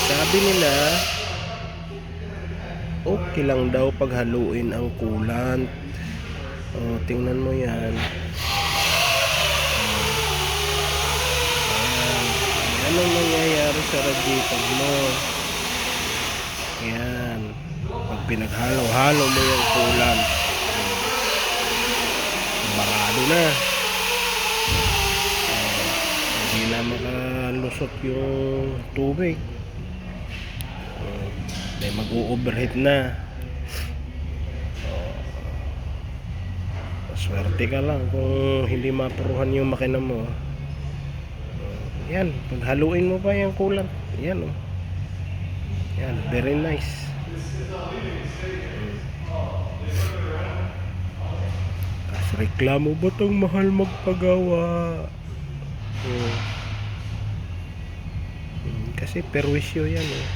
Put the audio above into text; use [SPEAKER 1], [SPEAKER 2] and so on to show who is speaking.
[SPEAKER 1] Sabi nila, okay lang daw paghaluin ang coolant. Oh, tingnan mo yan. Ayan. Anong nangyayari sa radiator mo? Ayan. Pag pinaghalo-halo mo yung coolant, barado na. Hindi na makalusot yung tubig. May mag-u-overheat na. Swerte ka lang kung hindi mapuruhan yung makina mo. Yan, paghaluin mo pa yung coolant. Yan, oh. Yan, very nice. Kas reklamo, ba't ang mahal magpagawa? Kasi perwisyo yan, oh.